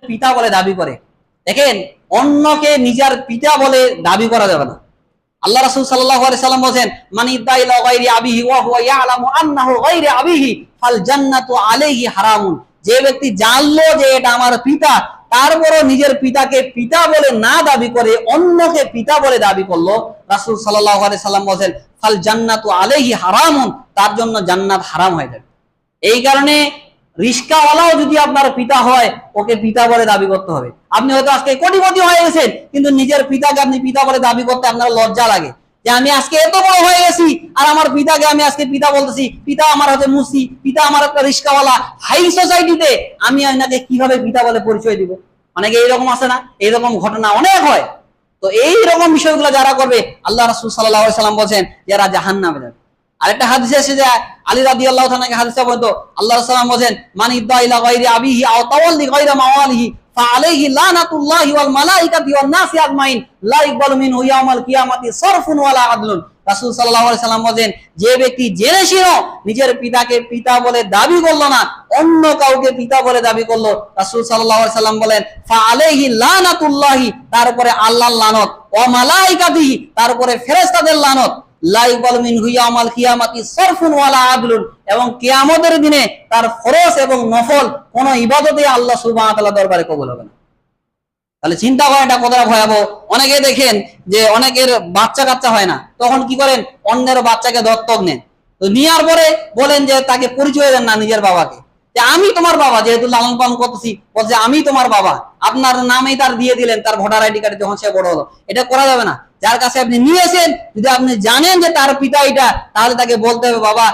পিতা বলে দাবি করে। দেখেন, অন্যকে নিজের পিতা বলে দাবি করা যাবে না। আল্লাহ রাসূল সাল্লাল্লাহু আলাইহি সাল্লাম বলেন, মান ইদাইলা গায়রি আবিহি ওয়া হুয়া ইয়ালামু আন্নাহু গায়রি আবিহি ফাল জান্নাতু আলাইহি হারামুন। যে ব্যক্তি জানলো যে এটা আমার পিতা, তারপরও নিজের পিতাকে পিতা বলে না দাবি করে অন্যকে পিতা বলে দাবি করলো, রাসূল সাল্লাল্লাহু আলাইহি সাল্লাম বলেন ফাল জান্নাতু আলাইহি হারামুন, তার জন্য জান্নাত হারাম হয়ে যাবে। এই কারণে রিস্কাওয়ালাও যদি আপনার পিতা হয়, ওকে পিতা বলে দাবি করতে হবে। আপনি হয়তো আজকে কোটিপতি হয়ে গেছেন, কিন্তু নিজের পিতাকে আপনি পিতা বলে দাবি করতে আপনার লজ্জা লাগে যে আমি আজকে এত বড় হয়ে গেছি আর আমার পিতাকে আমি আজকে পিতা বলতেছি। পিতা আমার হচ্ছে মুসি, পিতা আমার একটা রিস্কাওয়ালা। হাই সোসাইটিতে আমি আপনাকে কিভাবে পিতা বলে পরিচয় দিব? অনেকে এইরকম আছে না, এইরকম ঘটনা অনেক হয়। তো এইরকম বিষয়গুলো যারা করবে, আল্লাহ রাসূল সাল্লাল্লাহু আলাইহি সাল্লাম বলেন যারা জাহান্নামে যাবে। আরেকটা হাদিসে এসে যায়, আলী রাদিয়াল্লাহু তাআলা কে হাদিসে বলতো আল্লাহ রাসূল সাল্লাল্লাহু আলাইহি ওয়াসাল্লাম বলেন, মান ইদাইলা গায়রি আবিহি আও তাওয়াল্লি গায়রা মাওয়ালিহি ফাআলাইহি লানাতুল্লাহি ওয়াল মালাইকাতি ওয়ান নাসি আজমাইন লা ইকবালু মিনহু ইয়াউমাল কিয়ামাতি সারফুন ওয়ালা আদলুন। রাসূল সাল্লাল্লাহু আলাইহি সাল্লাম বলেন, যে ব্যক্তি জেনে শুনে নিজের পিতাকে পিতা বলে দাবি করলো না, অন্য কাউকে পিতা বলে দাবি করলো, রাসূল সাল্লাল্লাহু আলাইহি সাল্লাম বলেন ফাআলাইহি লানাতুল্লাহি, তার উপরে আল্লাহর লানত, ওয়া মালাইকাতিহি, তার উপরে ফেরেশতাদের লানত, লা ইকবালু মিনহু ইয়াউমাল কিয়ামাতি সারফুন ওয়ালা আদলুন, এবং কিয়ামতের দিনে তার ফরজ এবং নফল কোন ইবাদতে আল্লাহ সুবহানাহু ওয়া তাআলা দরবারে কবুল হবে না। তাহলে চিন্তা করেন এটা কতটা ভয়াবহ। অনেকে দেখেন যে অনেকের বাচ্চা কাচ্চা হয় না, তখন কি করেন, অন্যের বাচ্চাকে দত্তক নেন। তো নেওয়ার পরে বলেন যে তাকে পরিচয় দেন না নিজের বাবাকে, যে আমি তোমার বাবা, যেহেতু লালন পালন করতেছি, বলছে আমি তোমার বাবা, আপনার নামেই তার দিয়ে দিলেন তার ভোটার আইডি কার্ডে যখন সে বড় হলো। এটা করা যাবে না। যার কাছে আপনি নিয়েছেন, যদি আপনি জানেন যে তার পিতা এটা, তাহলে তাকে বলতে হবে বাবা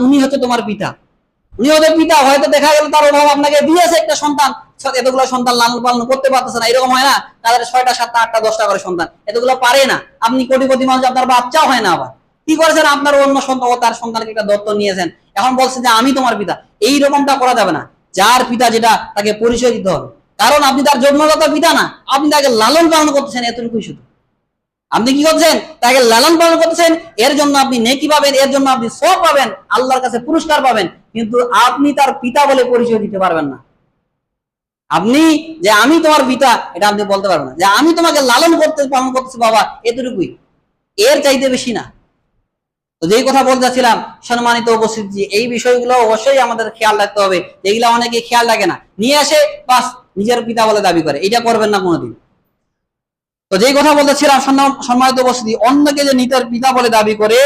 উনি হচ্ছে তোমার পিতা, উনি ওদের পিতা। হয়তো দেখা গেল তার অভাব আপনাকে দিয়েছে একটা সন্তান, এতগুলো সন্তান লালন পালন করতে পারতেছে না, এরকম হয় না, তাদের 6টা 7টা 8টা 10টা করে সন্তান, এতগুলো পারে না। আপনি কোটিপতি মানুষ, আপনার বাচ্চাও হয় না, আবার কি করেছেন, আপনার অন্য সন্তান ও তার সন্তানকে একটা দত্তক নিয়েছেন, এখন বলছেন যে আমি তোমার পিতা। এই রকমটা করা যাবে না। যার পিতা যেটা তাকে পরিচয় দিতে হবে, কারণ আপনি তার জন্মদাতা পিতা না, আপনি তাকে লালন পালন করতেছেন, এতটুকুই শুধু। আপনি কি করছেন, তাকে লালন পালন করতেছেন, এর জন্য আপনি নেকি পাবেন, এর জন্য আপনি সওয়াব পাবেন, আল্লাহর কাছে পুরস্কার পাবেন, কিন্তু আপনি তার পিতা বলে পরিচয় দিতে পারবেন না। আপনি যে আমি তোমার পিতা, এটা আপনি বলতে পারবেন না। যে আমি তোমাকে লালন করতে পালন করতেছি বাবা, এতটুকুই, এর চাইতে বেশি না। তো যেই কথা বলতে চাচ্ছিলাম, সম্মানিত উপস্থিতি, এই বিষয়গুলো অবশ্যই আমাদের খেয়াল রাখতে হবে। যেগুলো অনেকে খেয়াল রাখে না, নিয়ে আসে বাস নিজের পিতা বলে দাবি করে, এটা করবেন না কোনোদিন। তো যেই কথা বলতেছিলাম, সম্মানিত উপস্থিতি, অন্যকে যে নিজের পিতা বলে দাবি করে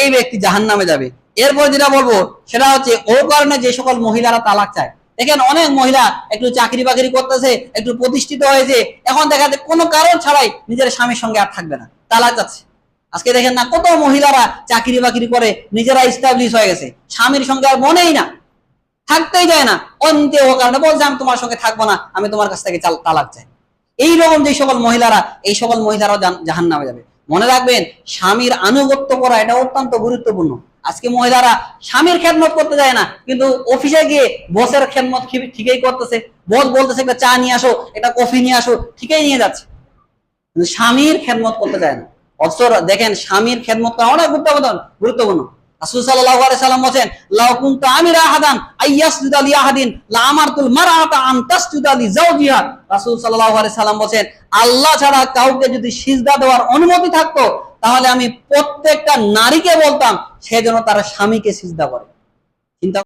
এই ব্যক্তি জাহান্নামে যাবে। এরপর যেটা বলবো সেটা হচ্ছে ও কারণে যে সকল মহিলারা তালাক চায়। দেখেন, অনেক মহিলা একটু চাকরি বাকরি করতেছে, একটু প্রতিষ্ঠিত হয়েছে, এখন দেখা যায় কোনো কারণ ছাড়াই নিজের স্বামীর সঙ্গে আর থাকবে না, তালাক চাচ্ছে। আজকে দেখেন না, কত মহিলারা চাকরি বাকরি করে নিজেরা এস্টাবলিশ হয়ে গেছে, স্বামীর সঙ্গে আর মনেই না, থাকতেই যায় না, অন্তে ও কারণে বলছে আমি তোমার সঙ্গে থাকবো না, আমি তোমার কাছ থেকে তালাক চাই। এইরকম যে সকল মহিলারা, এই সকল মহিলারাও জাহান্নামে যাবে। মনে রাখবেন, স্বামীর আনুগত্য করা এটা অত্যন্ত গুরুত্বপূর্ণ। আজকে মহিলারা স্বামীর খেদমত করতে যায় না, কিন্তু অফিসে গিয়ে বসের খেদমত ঠিকই করতেছে। বস বলতেছে একটা চা নিয়ে আসো, একটা কফি নিয়ে আসো, ঠিকই নিয়ে যাচ্ছে, কিন্তু স্বামীর খেদমত করতে যায় না। অথচ দেখেন, স্বামীর খেদমত করা অনেক গুরুত্বপূর্ণ। রাসূল সাল্লাল্লাহু আলাইহি সাল্লাম বলেন, লাউ কুনতু আমিরা আহাদান আইয়াসজুদা লি আহাদিন লা আমারতুল মারআতা আন তাসজুদা লি যাওজিহা। রাসূল সাল্লাল্লাহু আলাইহি সাল্লাম বলেন, আল্লাহ ছাড়া কাউকে যদি সিজদা দেওয়ার অনুমতি থাকতো, তাহলে আমি প্রত্যেকটা নারীকে বলতাম সে যেন তার স্বামীকে সিজদা করে।